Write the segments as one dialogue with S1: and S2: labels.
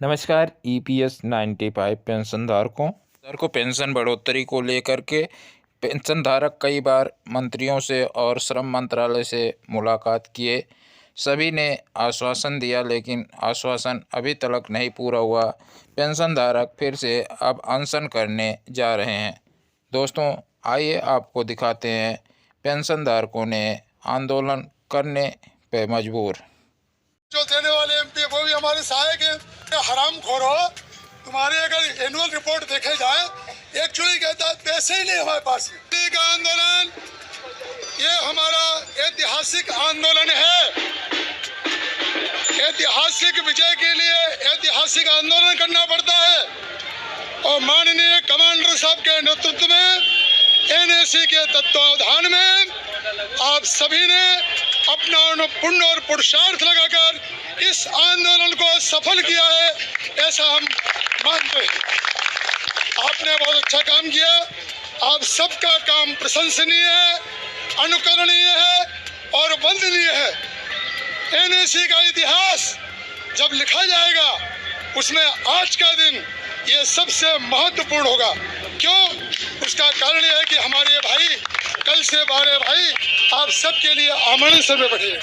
S1: नमस्कार। ईपीएस 95 पेंशनधारकों को पेंशन बढ़ोतरी को लेकर के पेंशनधारक कई बार मंत्रियों से और श्रम मंत्रालय से मुलाकात किए। सभी ने आश्वासन दिया, लेकिन आश्वासन अभी तक नहीं पूरा हुआ। पेंशनधारक फिर से अब अनशन करने जा रहे हैं। दोस्तों, आइए आपको दिखाते हैं पेंशनधारकों ने आंदोलन करने पे मजबूर।
S2: जो देने वाले एमपी वो भी हमारे सहायक हैं। हरामखोर हो, तुम्हारे अगर एनुअल रिपोर्ट देखे जाए, एक्चुअली कहता है पैसे ही नहीं हमारे पास। का आंदोलन ये हमारा ऐतिहासिक आंदोलन है। ऐतिहासिक विजय के लिए ऐतिहासिक आंदोलन करना पड़ता है और माननीय कमांडर साहब के नेतृत्व में एनएसी के तत्वावधान में आप सभी ने अपना पुण्य और पुरुषार्थ लगाकर इस आंदोलन को सफल किया है, ऐसा हम मानते हैं। आपने बहुत अच्छा काम किया। आप सबका काम प्रशंसनीय है, अनुकरणीय है और वंदनीय है। एनएसी का इतिहास जब लिखा जाएगा उसमें आज का दिन ये सबसे महत्वपूर्ण होगा। क्यों? उसका कारण यह है कि हमारे भाई कल से 12 भाई आप सबके लिए आमरण सर में बैठे।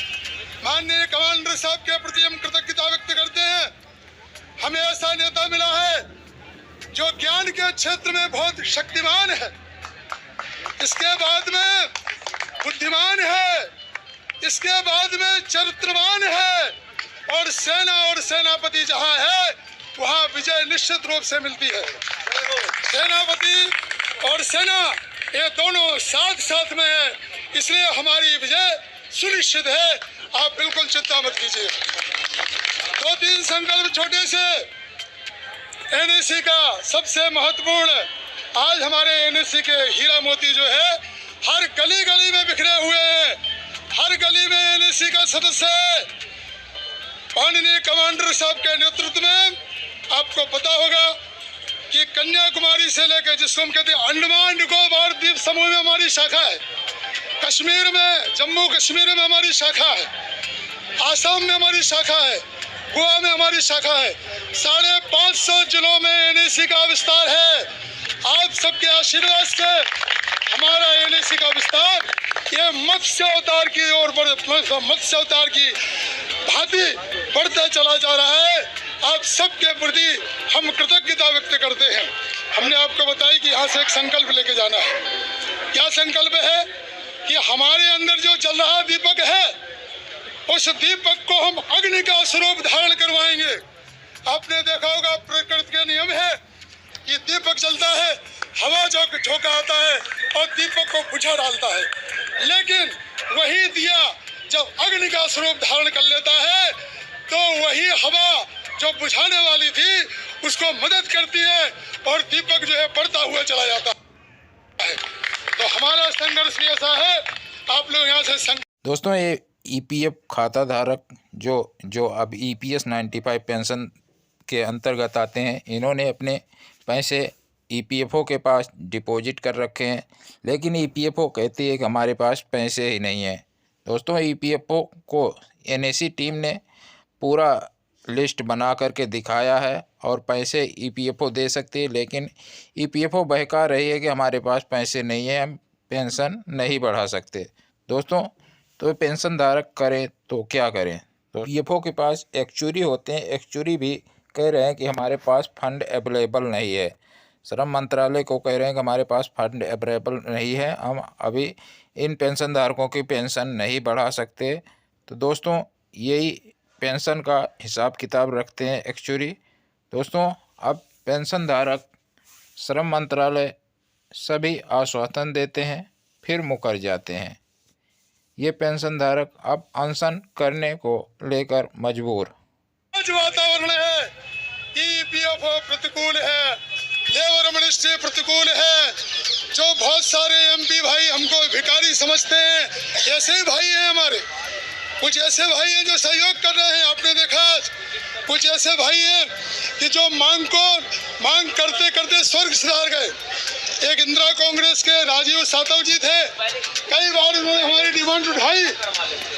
S2: माननीय कमांडर साहब के प्रति हम कृतज्ञता व्यक्त करते हैं। हमें ऐसा नेता मिला है जो ज्ञान के क्षेत्र में बहुत शक्तिमान है, इसके बाद में बुद्धिमान है, इसके बाद में चरित्रवान है और सेना और सेनापति जहां है वहां विजय निश्चित रूप से मिलती है। सेनापति और सेना ये दोनों साथ साथ में है, इसलिए हमारी विजय सुनिश्चित है। आप बिल्कुल चिंता मत कीजिए। 2-3 संकल्प छोटे से एनएसी का सबसे महत्वपूर्ण। आज हमारे एनएसी के हीरा मोती जो है हर गली गली में बिखरे हुए हैं। हर गली में एनएसी का सदस्य है। माननीय कमांडर साहब के नेतृत्व में आपको पता होगा कि कन्याकुमारी से लेकर जिसको हम कहते हैं अंडमान निकोबार द्वीप समूह में हमारी शाखा है, कश्मीर में, जम्मू कश्मीर में हमारी शाखा है, आसाम में हमारी शाखा है, गोवा में हमारी शाखा है। 550 जिलों में एनएसी का विस्तार है। आप सबके आशीर्वाद से हमारा एनएसी का विस्तार ये मत्स्य अवतार की ओर मत्स्य अवतार की भांति बढ़ता चला जा रहा है। आप सबके प्रति हम कृतज्ञता व्यक्त करते हैं। हमने आपको बताया कि यहाँ से एक संकल्प लेके जाना है। क्या संकल्प है कि हमारे अंदर जो जल रहा दीपक है उस दीपक को हम अग्नि का स्वरूप धारण करवाएंगे। आपने देखा होगा प्रकृति के नियम है कि दीपक जलता है, हवा झोंका आता है और दीपक को बुझा डालता है, लेकिन वही दिया जब अग्नि का स्वरूप धारण कर लेता है तो वही हवा जो बुझाने वाली थी उसको मदद करती है और दीपक जो है बढ़ता हुआ चला जाता है। तो हमारा संघर्ष भी ऐसा है। आप लोग यहाँ से
S1: दोस्तों, ये ईपीएफ खाता धारक जो अब ईपीएस 95 पेंशन के अंतर्गत आते हैं, इन्होंने अपने पैसे ईपीएफओ के पास डिपॉजिट कर रखे हैं, लेकिन ईपीएफओ कहती है कि हमारे पास पैसे ही नहीं हैं। दोस्तों, ईपीएफओ को एनएसी टीम ने पूरा लिस्ट बना करके दिखाया है और पैसे ईपीएफओ दे सकती है, लेकिन ईपीएफओ बहका रही है कि हमारे पास पैसे नहीं है, हम पेंशन नहीं बढ़ा सकते। दोस्तों, तो पेंशन धारक करें तो क्या करें? तो ईपीएफओ के पास एक्चुअरी होते हैं, एक्चुअरी भी कह रहे हैं कि हमारे पास फंड अवेलेबल नहीं है। श्रम मंत्रालय को कह रहे हैं कि हमारे पास फंड अवेलेबल नहीं है, हम अभी इन पेंशन धारकों की पेंशन नहीं बढ़ा सकते। तो दोस्तों, यही पेंशन का हिसाब किताब रखते हैं एक्चुअली। दोस्तों, अब पेंशन धारक, श्रम मंत्रालय सभी आश्वासन देते हैं फिर मुकर जाते हैं। ये पेंशन धारक अब अनशन करने को लेकर मजबूर।
S2: वातावरण है, ईपीएफओ प्रतिकूल है, लेबर मिनिस्ट्री प्रतिकूल है। जो बहुत सारे एमपी भाई हमको भिखारी समझते हैं, ऐसे ही भाई हैं हमारे। कुछ ऐसे भाई हैं जो सहयोग कर रहे हैं, आपने देखा। कुछ ऐसे भाई हैं कि जो मांग करते करते स्वर्ग सिधार गए। एक इंदिरा कांग्रेस के राजीव सातव जी थे, कई बार उन्होंने हमारी डिमांड उठाई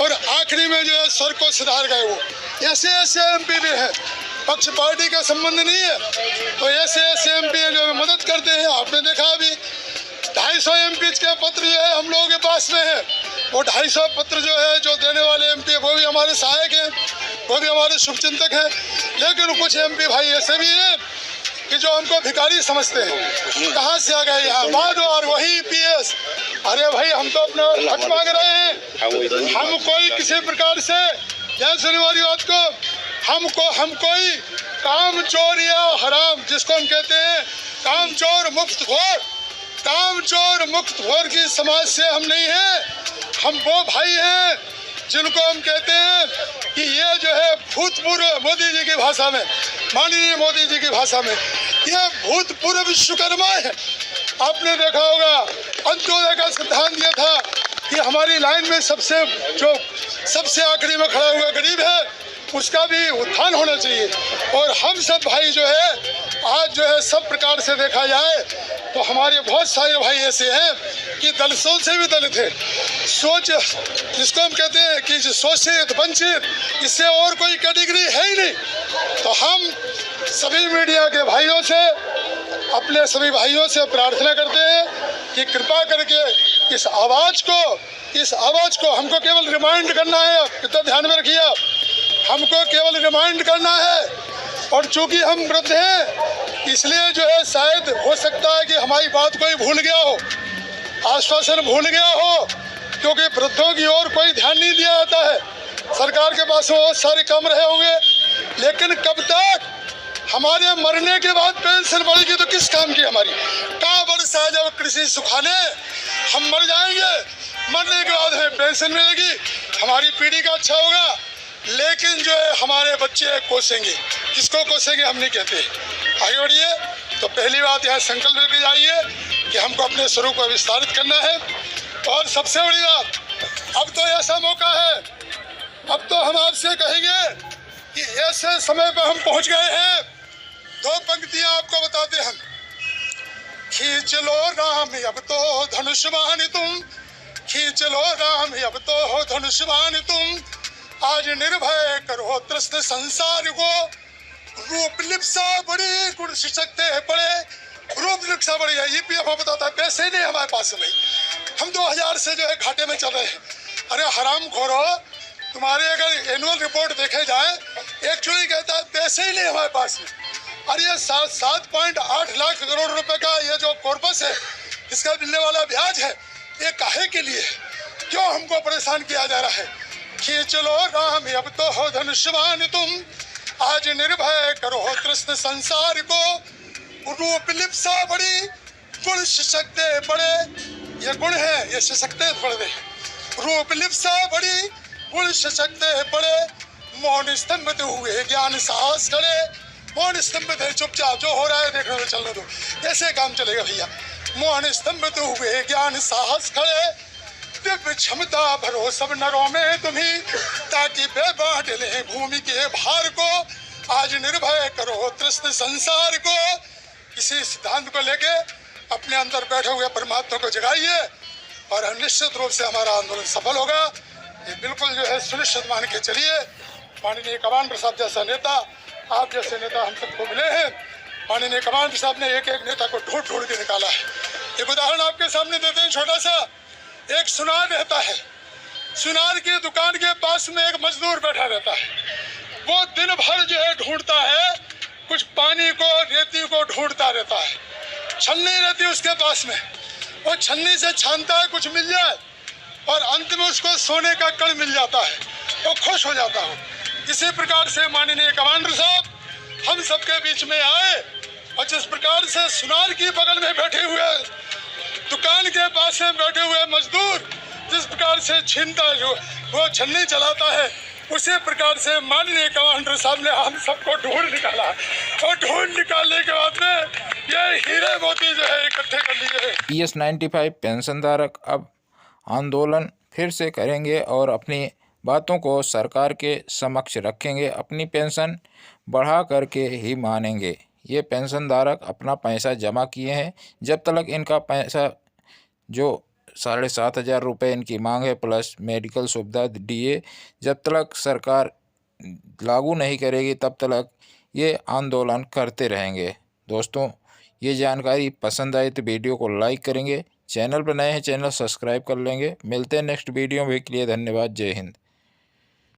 S2: और आखिरी में जो है स्वर्ग को सिधार गए। वो ऐसे ऐसे एमपी भी हैं। पक्ष पार्टी का संबंध नहीं है। तो ऐसे एमपी जो मदद करते हैं, आपने देखा अभी 250 एमपी के पत्र जो है हम लोगों के पास में है। वो 250 पत्र जो है जो देने वाले एमपी वो भी हमारे सहायक हैं, वो भी हमारे शुभचिंतक हैं। लेकिन कुछ एमपी भाई ऐसे भी हैं कि जो हमको भिखारी समझते हैं। कहाँ से आ गए यहाँ बाद और वही पीएस। अरे भाई हम तो अपना हक मांग रहे हैं। हम कोई किसी प्रकार से ध्यान सुनने वाली बात को हम कोई काम चोर या हराम जिसको हम कहते हैं काम चोर मुक्त घोर की समाज से हम नहीं हैं। हम वो भाई हैं जिनको हम कहते हैं कि ये जो है भूतपूर्व मोदी जी की भाषा में, माननीय मोदी जी की भाषा में, ये भूतपूर्व विश्वकर्मा है। आपने देखा होगा अंत्योदय का सिद्धांत दिया था कि हमारी लाइन में सबसे आखिरी में खड़ा हुआ गरीब है, उसका भी उत्थान होना चाहिए। और हम सब भाई जो है आज जो है सब प्रकार से देखा जाए तो हमारे बहुत सारे भाई ऐसे हैं कि दलितों से भी दलित है। सोच जिसको हम कहते हैं कि शोषित वंचित, इससे और कोई कैटेगरी है ही नहीं। तो हम सभी मीडिया के भाइयों से, अपने सभी भाइयों से प्रार्थना करते हैं कि कृपा करके इस आवाज़ को हमको केवल रिमाइंड करना है। कितना ध्यान में रखिए आप, हमको केवल रिमाइंड करना है। और चूंकि हम वृद्ध हैं इसलिए जो है शायद हो सकता है कि हमारी बात कोई भूल गया हो, आश्वासन भूल गया हो, क्योंकि वृद्धों की ओर कोई ध्यान नहीं दिया जाता है। सरकार के पास बहुत सारे काम रहे होंगे, लेकिन कब तक हमारे मरने के बाद पेंशन बढ़ेगी तो किस काम की हमारी का वर्षा जब कृषि सुखाने हम मर जाएंगे, मरने के बाद हमें पेंशन मिलेगी, हमारी पीढ़ी का अच्छा होगा। लेकिन जो है हमारे बच्चे कोसेंगे, किसको कोसेंगे हम नहीं कहते। आगे बढ़िए। तो पहली बात यह संकल्प लेके जाइए कि हमको अपने स्वरूप को विस्तारित करना है। और सबसे बड़ी बात, अब तो ऐसा मौका है, अब तो हम आपसे कहेंगे कि ऐसे समय पर हम पहुंच गए हैं। दो पंक्तियां आपको बताते हम। खींच लो राम अब तो धनुष्मान तुम, खींच लो राम अब तो धनुष्मान तुम, आज निर्भय करो त्रस्त संसार को, रूप लिप्सा बड़ी गुण शिक्षकते पड़े। रूप लिप्सा बड़ी है, ईपीएफ बताता है पैसे नहीं हमारे पास में, हम 2000 से जो है घाटे में चल रहे हैं। अरे हराम खोरो, तुम्हारे अगर एनुअल रिपोर्ट देखे जाए एक्चुअली कहता है पैसे ही नहीं हमारे पास में। अरे ये 7.8 लाख करोड़ रुपए का ये जो कॉर्पस है, इसका मिलने वाला ब्याज है, ये काहे के लिए, क्यों हमको परेशान किया जा रहा है। खींच लो राम अब तो हो धनुष्मान तुम, आज निर्भय करो त्रस्त संसार को, रूप लिप्सा बड़ी गुण सशक्ते बड़े। ये गुण है, ये सशक्ते बड़े। रूप लिप्सा बड़ी गुण सशक्ते बड़े, मौन स्तंभित हुए ज्ञान साहस खड़े। मौन स्तंभित है, चुपचाप जो हो रहा है देखने में चलने दो, ऐसे काम चलेगा भैया। मौन स्तंभित हुए ज्ञान साहस खड़े, दिव्य क्षमता भरो सब नरों में तुम्ही, ताकि वे बांट ले भूमि के भार को, आज निर्भय करो त्रस्त संसार को। इसी सिद्धांत को लेके अपने अंदर बैठे हुए परमात्मा को जगाइए और निश्चित रूप से हमारा आंदोलन सफल होगा। ये बिल्कुल जो है सुनिश्चित मान के चलिए। माननीय कमांडर साहब जैसा नेता, आप जैसे नेता हम सबको मिले हैं। माननीय कमांडर साहब ने एक नेता को ढूंढ के निकाला है। एक उदाहरण आपके सामने देते हैं छोटा सा। एक सुनार रहता है, सुनार की दुकान के पास में एक मजदूर बैठा रहता है। वो दिन भर जो है ढूंढता है, कुछ पानी को रेती को ढूंढता रहता है, छलनी रहती है उसके पास में, वो छलनी से छानता है कुछ मिल जाए और अंत में उसको सोने का कण मिल जाता है, वो खुश हो जाता है। इसी प्रकार से माननीय कमांडर साहब हम सबके बीच में आए और जिस प्रकार से सुनार की बगल में बैठे हुए, दुकान के पास में बैठे हुए मजदूर जिस प्रकार से छीनता है, जो वो छलनी चलाता है, उसी प्रकार से माननीय कमांडर साहब ने हम सबको ढूंढ निकाला और ढूंढ निकालने के बाद में ये हीरे मोती जो है इकट्ठे कर लिए।
S1: PS 95 पेंशन धारक अब आंदोलन फिर से करेंगे और अपनी बातों को सरकार के समक्ष रखेंगे। अपनी पेंशन बढ़ा करके ही मानेंगे। ये पेंशन धारक अपना पैसा जमा किए हैं, जब तक इनका पैसा जो 7,500 रुपये इनकी मांग है प्लस मेडिकल सुविधा DA, जब तक सरकार लागू नहीं करेगी तब तक ये आंदोलन करते रहेंगे। दोस्तों, ये जानकारी पसंद आए तो वीडियो को लाइक करेंगे, चैनल पर नए हैं चैनल सब्सक्राइब कर लेंगे। मिलते हैं नेक्स्ट वीडियो में, के लिए धन्यवाद। जय हिंद।